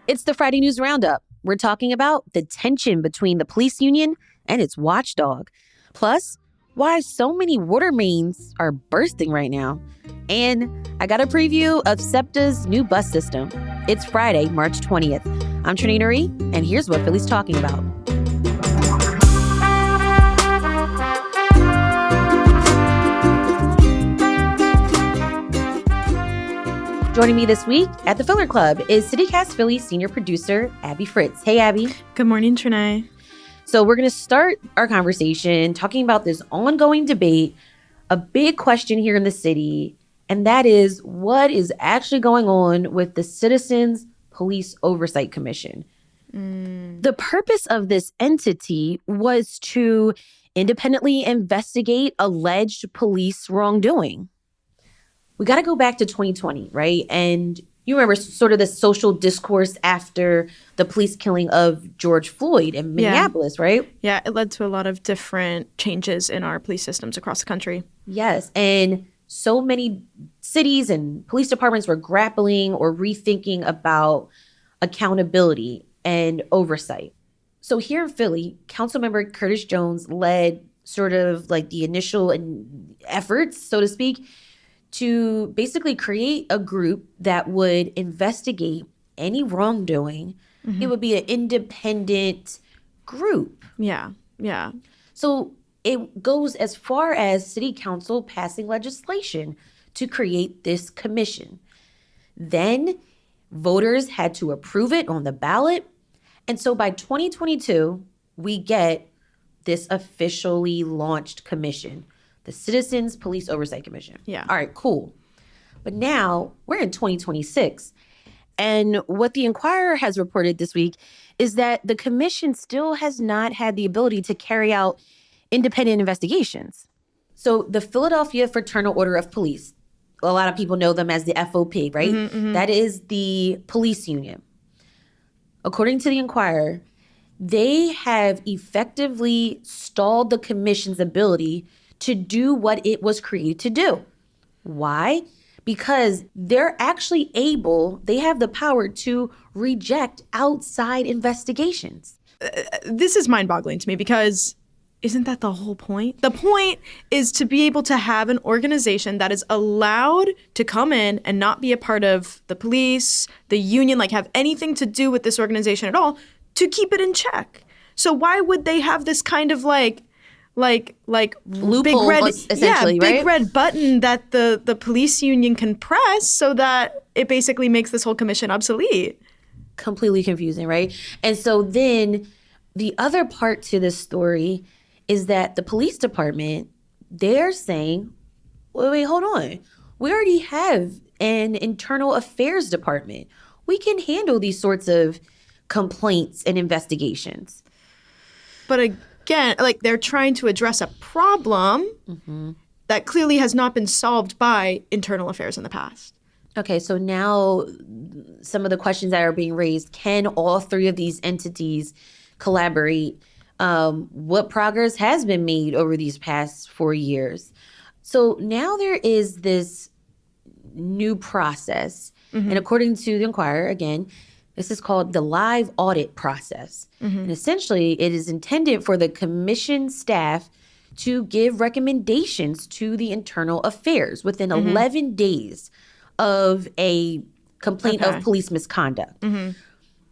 It's the Friday News Roundup. We're talking about the tension between the police union and its watchdog. Plus, why so many water mains are bursting right now. And I got a preview of SEPTA's new bus system. It's Friday, March 20th. I'm Trenae Nuri, and here's what Philly's talking about. Joining me this week at the Filler Club is CityCast Philly senior producer Abby Fritz. Hey, Abby. Good morning, Trenae. So we're going to start our conversation talking about this ongoing debate, a big question here in the city, and that is what is actually going on with the Citizens Police Oversight Commission. The purpose of this entity was to independently investigate alleged police wrongdoing. We got to go back to 2020, right? And you remember sort of the social discourse after the police killing of George Floyd in Minneapolis, right? Yeah, it led to a lot of different changes in our police systems across the country. Yes, and so many cities and police departments were grappling or rethinking about accountability and oversight. So here in Philly, Councilmember Curtis Jones led sort of like the initial efforts, so to speak, to basically create a group that would investigate any wrongdoing. It would be an independent group. Yeah. So it goes as far as city council passing legislation to create this commission. Then voters had to approve it on the ballot. And so by 2022, we get this officially launched commission, the Citizens Police Oversight Commission. Yeah. All right, cool. But now we're in 2026. And what the Inquirer has reported this week is that the commission still has not had the ability to carry out independent investigations. So the Philadelphia Fraternal Order of Police, a lot of people know them as the FOP, right? That is the police union. According to the Inquirer, they have effectively stalled the commission's ability to do what it was created to do. Why? Because they're actually they have the power to reject outside investigations. This is mind-boggling to me because isn't that the whole point? The point is to be able to have an organization that is allowed to come in and not be a part of the police, the union, like have anything to do with this organization at all, to keep it in check. So why would they have this kind of like loophole, big red, essentially, big right? red button that the police union can press so that it basically makes this whole commission obsolete? Completely confusing, right? And so then the other part to this story is that the police department, they're saying, wait, hold on. We already have an internal affairs department. We can handle these sorts of complaints and investigations. But again, like they're trying to address a problem that clearly has not been solved by internal affairs in the past. Okay, so now some of the questions that are being raised, can all three of these entities collaborate? What progress has been made over these past 4 years? So now there is this new process. And according to the Inquirer, again, this is called the live audit process. And essentially, it is intended for the commission staff to give recommendations to the internal affairs within 11 days of a complaint of police misconduct. And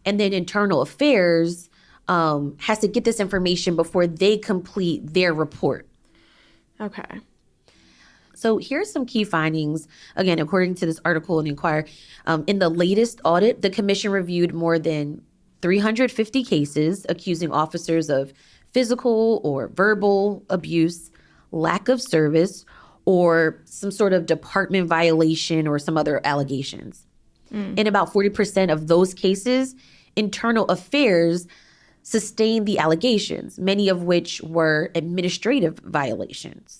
then internal affairs has to get this information before they complete their report. Okay. So here's some key findings. Again, according to this article in the Inquirer, in the latest audit, the commission reviewed more than 350 cases accusing officers of physical or verbal abuse, lack of service, or some sort of department violation or some other allegations. In about 40% of those cases, internal affairs sustained the allegations, many of which were administrative violations.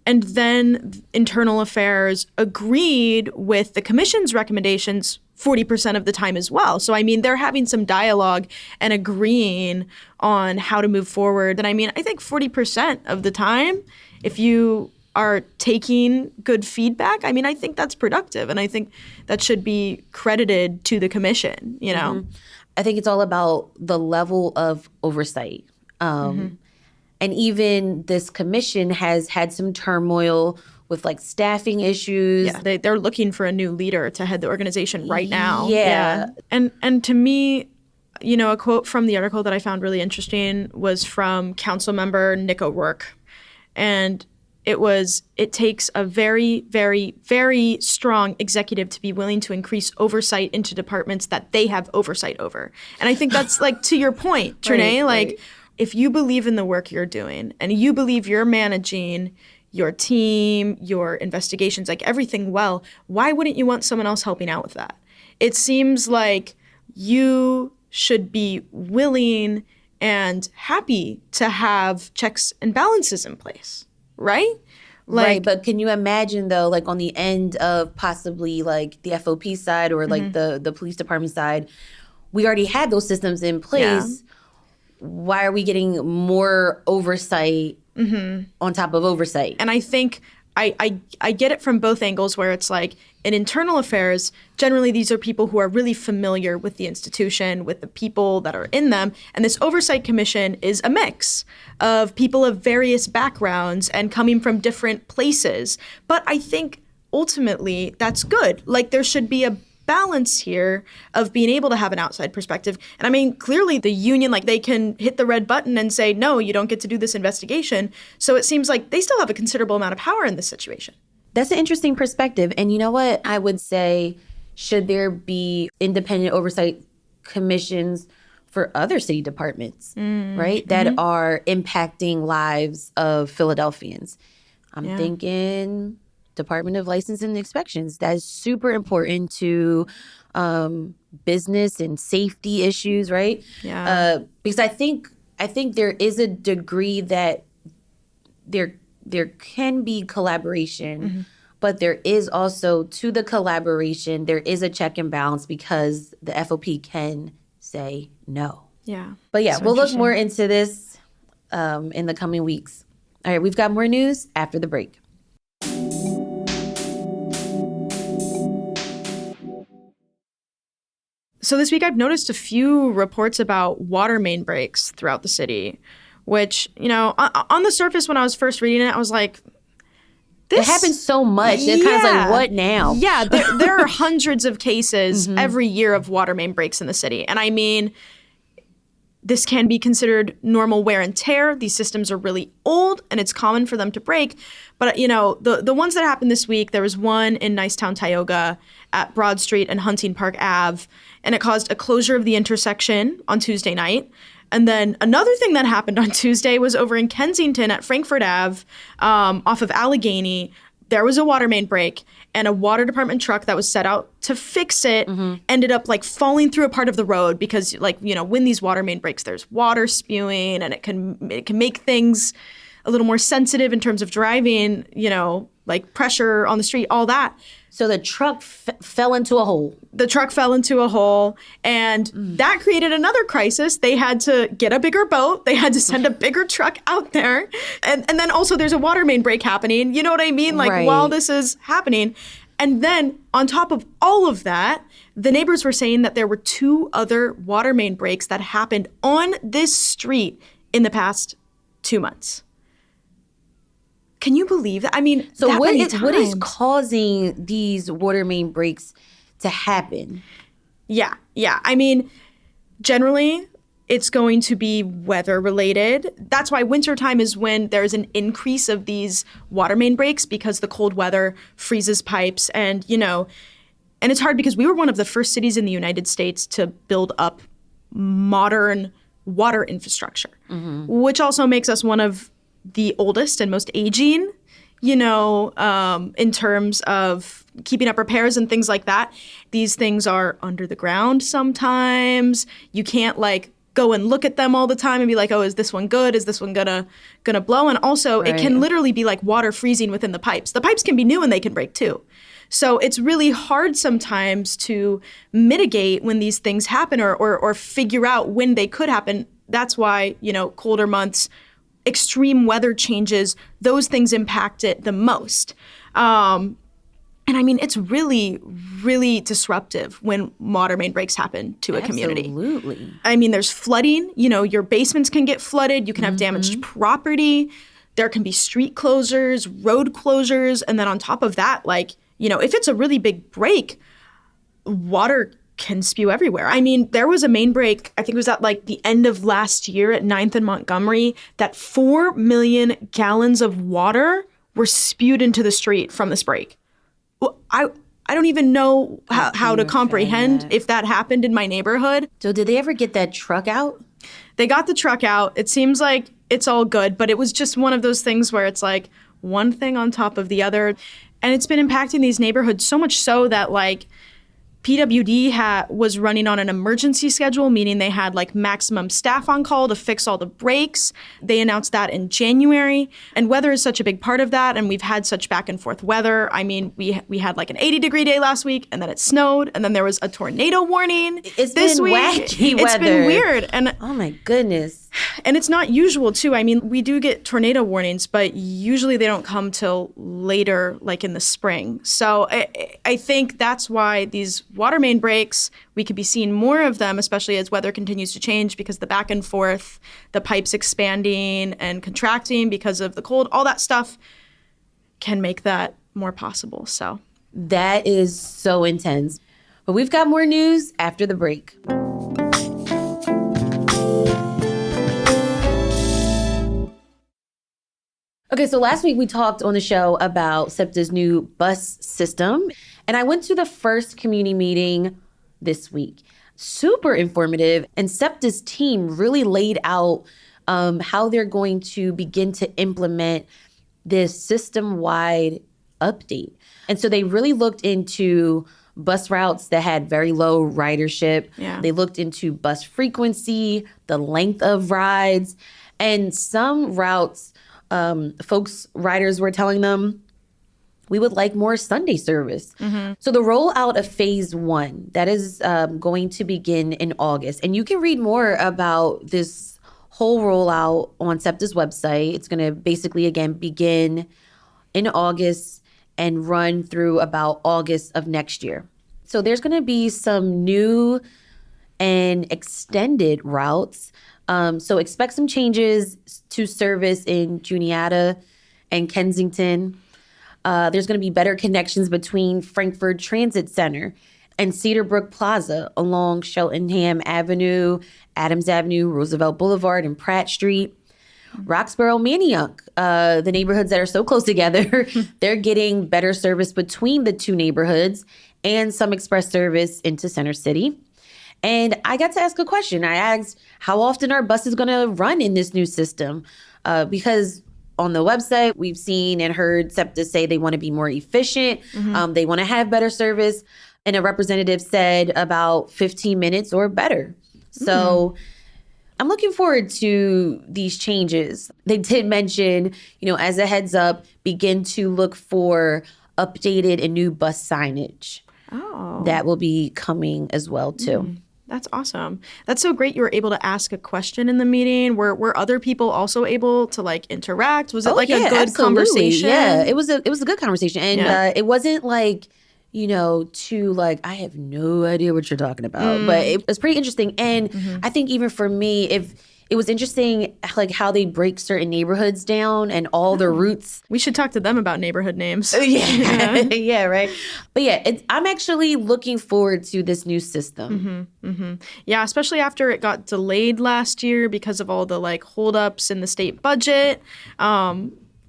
And then internal affairs agreed with the commission's recommendations 40% of the time as well. So, I mean, they're having some dialogue and agreeing on how to move forward. And I mean, I think 40% of the time, if you are taking good feedback, I mean, I think that's productive. And I think that should be credited to the commission, you know? I think it's all about the level of oversight. And even this commission has had some turmoil with like staffing issues. Yeah, they're looking for a new leader to head the organization right now. Yeah. And to me, you know, a quote from the article that I found really interesting was from council member Nick O'Rourke. And it takes a very, very, very strong executive to be willing to increase oversight into departments that they have oversight over. And I think that's like to your point, Trenae, like if you believe in the work you're doing and you believe you're managing your team, your investigations, like everything well, why wouldn't you want someone else helping out with that? It seems like you should be willing and happy to have checks and balances in place, right? Like, right, but can you imagine though, like on the end of possibly like the FOP side or like the police department side, we already had those systems in place. Yeah. Why are we getting more oversight on top of oversight? And I think I get it from both angles where it's like in internal affairs, generally these are people who are really familiar with the institution, with the people that are in them. And this oversight commission is a mix of people of various backgrounds and coming from different places. But I think ultimately that's good. Like there should be a balance here of being able to have an outside perspective. And I mean, clearly the union, like they can hit the red button and say, no, you don't get to do this investigation. So it seems like they still have a considerable amount of power in this situation. That's an interesting perspective. And you know what? I would say, should there be independent oversight commissions for other city departments, right? That are impacting lives of Philadelphians. I'm thinking Department of License and Inspections. That is super important to business and safety issues, right? Yeah. Because I think there is a degree that there can be collaboration, but there is also to the collaboration, there is a check and balance because the FOP can say no. Yeah. But yeah, we'll look more into this in the coming weeks. All right, we've got more news after the break. So this week I've noticed a few reports about water main breaks throughout the city, which, you know, on the surface when I was first reading it, I was like, this happens so much. It's kind of like, what now? Yeah, there are hundreds of cases every year of water main breaks in the city. And I mean, this can be considered normal wear and tear. These systems are really old and it's common for them to break. But, you know, the ones that happened this week, there was one in Nicetown, Tioga at Broad Street and Hunting Park Ave, and it caused a closure of the intersection on Tuesday night. And then another thing that happened on Tuesday was over in Kensington at Frankfurt Ave, off of Allegheny. There was a water main break, and a water department truck that was set out to fix it ended up like falling through a part of the road because, like, you know, when these water main breaks, there's water spewing, and it can make things a little more sensitive in terms of driving, you know, like pressure on the street, all that. So the truck fell into a hole. The truck fell into a hole, and that created another crisis. They had to get a bigger boat. They had to send a bigger truck out there. And then also there's a water main break happening. You know what I mean? Like while this is happening. And then on top of all of that, the neighbors were saying that there were 2 other water main breaks that happened on this street in the past 2 months. Can you believe that? I mean, so what is causing these water main breaks to happen? Yeah. I mean, generally, it's going to be weather related. That's why wintertime is when there's an increase of these water main breaks because the cold weather freezes pipes. And, you know, and it's hard because we were one of the first cities in the United States to build up modern water infrastructure, which also makes us one of the oldest and most aging, you know, in terms of keeping up repairs and things like that. These things are under the ground sometimes. You can't like go and look at them all the time and be like, oh, is this one good? Is this one gonna blow? And also it can literally be like water freezing within the pipes. The pipes can be new and they can break too. So it's really hard sometimes to mitigate when these things happen or figure out when they could happen. That's why, you know, colder months, extreme weather changes, those things impact it the most. And I mean, it's really, really disruptive when water main breaks happen to a community. Absolutely. I mean, there's flooding. You know, your basements can get flooded. You can have damaged property. There can be street closures, road closures. And then on top of that, like, you know, if it's a really big break, water can spew everywhere. I mean, there was a main break, I think it was at like the end of last year at 9th and Montgomery, that 4 million gallons of water were spewed into the street from this break. Well, I don't even know how to comprehend if that happened in my neighborhood. So did they ever get that truck out? They got the truck out. It seems like it's all good, but it was just one of those things where it's like one thing on top of the other. And it's been impacting these neighborhoods so much so that like PWD was running on an emergency schedule, meaning they had like maximum staff on call to fix all the breaks. They announced that in January. And weather is such a big part of that. And we've had such back and forth weather. I mean, we had like an 80-degree day last week, and then it snowed, and then there was a tornado warning. It's been wacky weather. It's been weird. And oh my goodness. And it's not usual, too. I mean, we do get tornado warnings, but usually they don't come till later, like in the spring. So I think that's why these water main breaks, we could be seeing more of them, especially as weather continues to change, because the back and forth, the pipes expanding and contracting because of the cold, all that stuff can make that more possible. So that is so intense. But we've got more news after the break. Okay, so last week we talked on the show about SEPTA's new bus system, and I went to the first community meeting this week. Super informative, and SEPTA's team really laid out how they're going to begin to implement this system-wide update. And so they really looked into bus routes that had very low ridership. Yeah. They looked into bus frequency, the length of rides, and some routes riders were telling them, we would like more Sunday service. So the rollout of phase 1, that is going to begin in August. And you can read more about this whole rollout on SEPTA's website. It's going to basically, again, begin in August and run through about August of next year. So there's going to be some new and extended routes. So expect some changes to service in Juniata and Kensington. There's going to be better connections between Frankford Transit Center and Cedarbrook Plaza along Cheltenham Avenue, Adams Avenue, Roosevelt Boulevard, and Pratt Street. Roxborough, Manayunk, the neighborhoods that are so close together, they're getting better service between the two neighborhoods and some express service into Center City. And I got to ask a question. I asked, how often are buses going to run in this new system? Because on the website, we've seen and heard SEPTA say they want to be more efficient. They want to have better service. And a representative said about 15 minutes or better. So I'm looking forward to these changes. They did mention, as a heads up, begin to look for updated and new bus signage. Oh. That will be coming as well, too. That's awesome. That's so great you were able to ask a question in the meeting. Were other people also able to interact? Was it a good absolutely. conversation? Yeah, it was a good conversation. And it wasn't too I have no idea what you're talking about. But it was pretty interesting. And I think even for me, it was interesting how they break certain neighborhoods down and all the routes. We should talk to them about neighborhood names. Yeah, right. But yeah, I'm actually looking forward to this new system. Yeah, especially after it got delayed last year because of all the holdups in the state budget.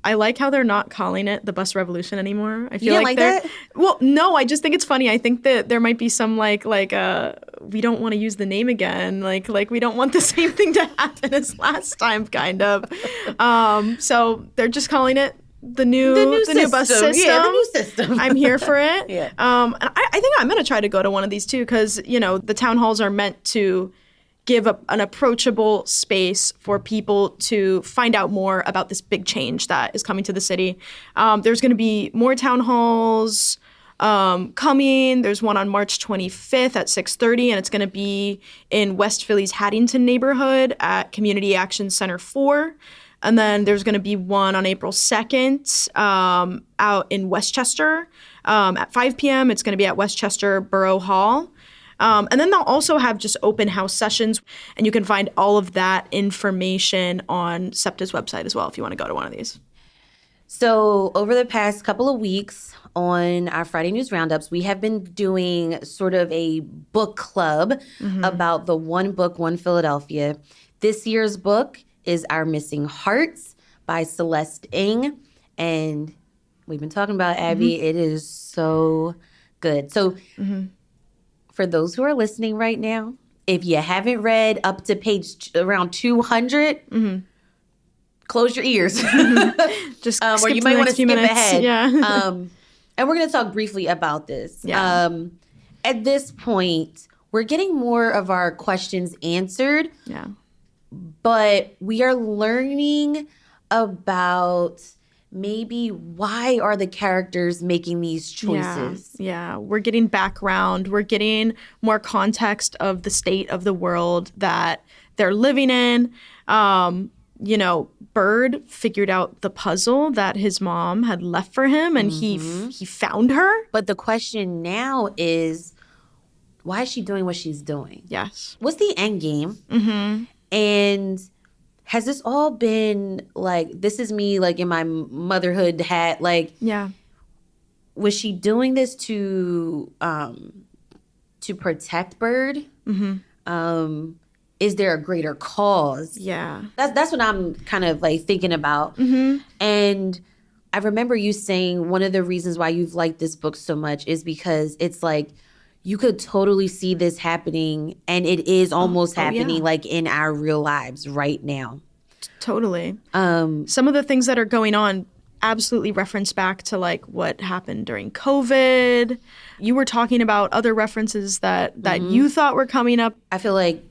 I like how they're not calling it the bus revolution anymore. I feel like that? Well, no, I just think it's funny. I think that there might be some we don't want to use the name again. Like we don't want the same thing to happen as last time, kind of. So they're just calling it the new bus system. Yeah, the new system. I'm here for it. Yeah. And I think I'm going to try to go to one of these too, because the town halls are meant to give an approachable space for people to find out more about this big change that is coming to the city. There's going to be more town halls coming. There's one on March 25th at 6:30, and it's going to be in West Philly's Haddington neighborhood at Community Action Center 4. And then there's going to be one on April 2nd out in Westchester at 5 p.m. It's going to be at Westchester Borough Hall. And then they'll also have just open house sessions, and you can find all of that information on SEPTA's website as well if you want to go to one of these. So over the past couple of weeks on our Friday News Roundups, we have been doing sort of a book club about the One Book, One Philadelphia. This year's book is Our Missing Hearts by Celeste Ng. And we've been talking about Abby. It is so good. So for those who are listening right now, if you haven't read up to page around 200, close your ears. Just or you might want to skip ahead. Yeah. And we're going to talk briefly about this. Yeah. At this point, we're getting more of our questions answered. Yeah. But we are learning about maybe why are the characters making these choices. Yeah. We're getting background. We're getting more context of the state of the world that they're living in. Bird figured out the puzzle that his mom had left for him, and he found her. But the question now is, why is she doing what she's doing? Yes. What's the end game? And has this all been like, this is me like in my motherhood hat, like, was she doing this to protect Bird? Is there a greater cause? Yeah. That's what I'm kind of like thinking about. And I remember you saying one of the reasons why you've liked this book so much is because it's like you could totally see this happening, and it is almost happening like in our real lives right now. Totally. Some of the things that are going on absolutely reference back to like what happened during COVID. You were talking about other references that you thought were coming up. I feel like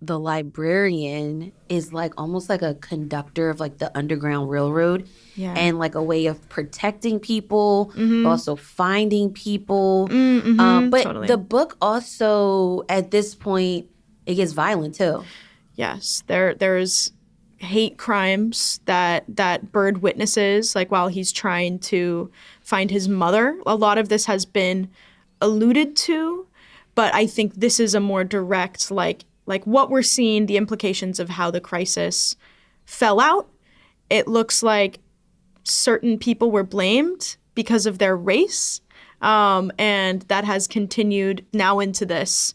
the librarian is like almost like a conductor of like the Underground Railroad, and like a way of protecting people, also finding people. But totally. the book also, at this point, it gets violent too. Yes, there's hate crimes that Bird witnesses, like while he's trying to find his mother. A lot of this has been alluded to, but I think this is a more direct like what we're seeing, the implications of how the crisis fell out. It looks like certain people were blamed because of their race, and that has continued now into this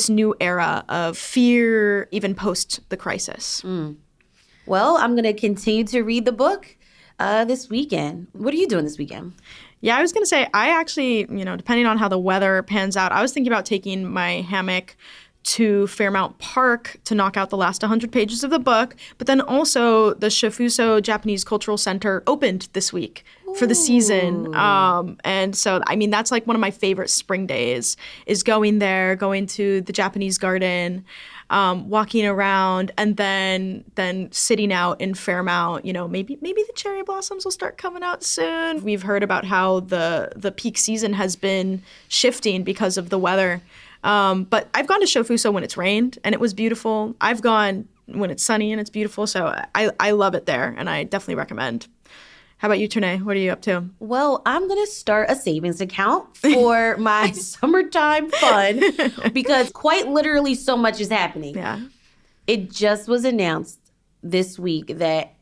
new era of fear, even post the crisis. Well, I'm going to continue to read the book this weekend. What are you doing this weekend? Yeah, I was going to say, I actually, depending on how the weather pans out, I was thinking about taking my hammock to Fairmount Park to knock out the last 100 pages of the book. But then also the Shofuso Japanese Cultural Center opened this week for the season. And so, I mean, that's like one of my favorite spring days is going there, going to the Japanese garden, walking around, and then sitting out in Fairmount. Maybe the cherry blossoms will start coming out soon. We've heard about how the peak season has been shifting because of the weather. But I've gone to Shofuso when it's rained and it was beautiful. I've gone when it's sunny and it's beautiful. So I love it there, and I definitely recommend. How about you, Trenae? What are you up to? Well, I'm going to start a savings account for my summertime fun because quite literally so much is happening. Yeah. It just was announced this week that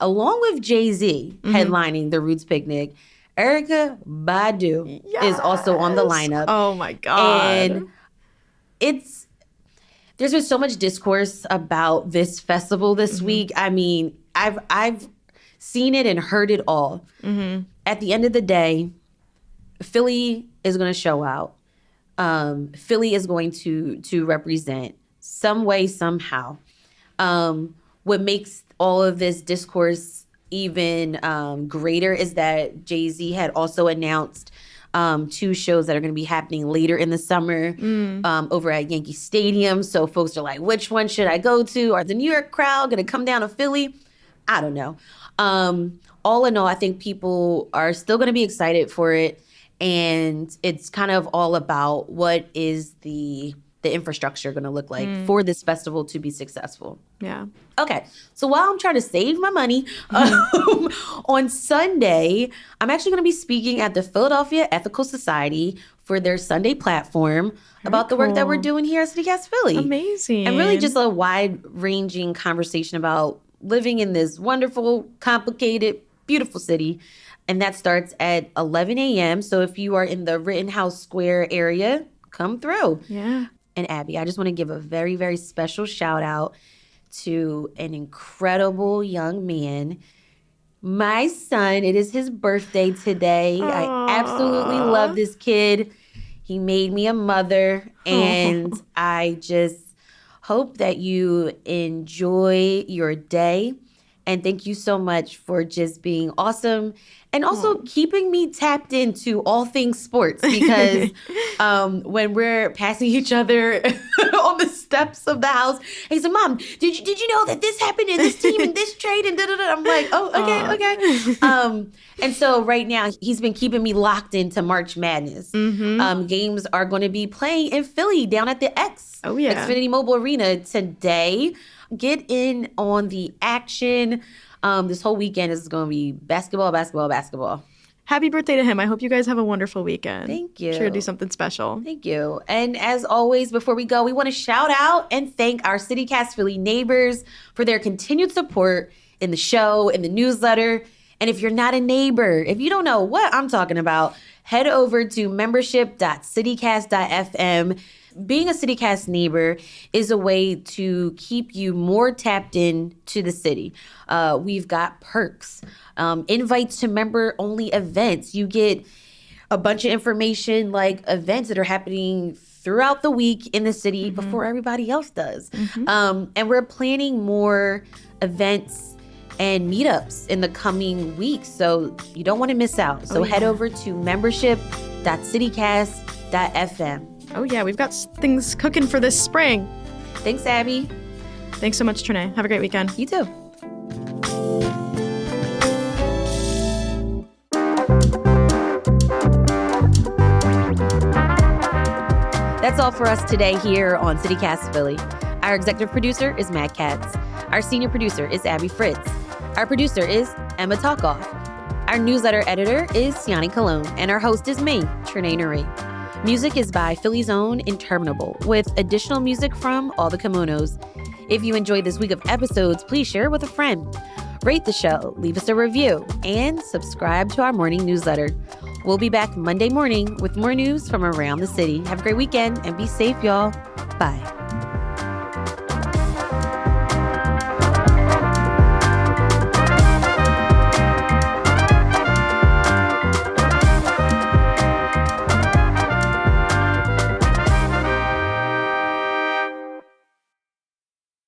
along with Jay-Z headlining the Roots Picnic, Erykah Badu is also on the lineup. Oh my God. And there's been so much discourse about this festival this week. I mean, I've seen it and heard it all. At the end of the day, Philly is going to show out. Philly is going to represent some way, somehow. What makes all of this discourse even greater is that Jay-Z had also announced 2 shows that are going to be happening later in the summer over at Yankee Stadium. So folks are like, which one should I go to? Are the New York crowd going to come down to Philly? I don't know. All in all, I think people are still going to be excited for it. And it's kind of all about what is the the infrastructure going to look like for this festival to be successful. Yeah. Okay, so while I'm trying to save my money, on Sunday, I'm actually going to be speaking at the Philadelphia Ethical Society for their Sunday platform about the work that we're doing here at CityCast Philly. Amazing. And really just a wide-ranging conversation about living in this wonderful, complicated, beautiful city. And that starts at 11 a.m. So if you are in the Rittenhouse Square area, come through. Yeah. And Abby, I just want to give a very, very special shout out to an incredible young man. My son, it is his birthday today. Aww. I absolutely love this kid. He made me a mother, and I just hope that you enjoy your day. And thank you so much for just being awesome and also keeping me tapped into all things sports, because when we're passing each other on the steps of the house, he said, Mom, did you know that this happened in this team and this trade and da-da-da? I'm like, oh, okay. And so right now he's been keeping me locked into March Madness. Games are going to be playing in Philly down at the Xfinity Mobile Arena today. Get in on the action. This whole weekend is going to be basketball. Happy birthday to him. I hope you guys have a wonderful weekend. Thank you. Sure to do something special. Thank you. And as always, before we go, we want to shout out and thank our CityCast Philly neighbors for their continued support in the show, in the newsletter. And if you're not a neighbor, if you don't know what I'm talking about, head over to membership.citycast.fm. Being a CityCast neighbor is a way to keep you more tapped in to the city. We've got perks, invites to member-only events. You get a bunch of information like events that are happening throughout the week in the city before everybody else does. And we're planning more events and meetups in the coming weeks, so you don't want to miss out. So head over to membership.citycast.fm. Oh, yeah, we've got things cooking for this spring. Thanks, Abby. Thanks so much, Trenae. Have a great weekend. You too. That's all for us today here on CityCast Philly. Our executive producer is Matt Katz. Our senior producer is Abby Fritz. Our producer is Emma Talkoff. Our newsletter editor is Siani Cologne. And our host is me, Trenae Nuri. Music is by Philly's own Interminable, with additional music from all the kimonos. If you enjoyed this week of episodes, please share it with a friend. Rate the show, leave us a review, and subscribe to our morning newsletter. We'll be back Monday morning with more news from around the city. Have a great weekend and be safe, y'all. Bye.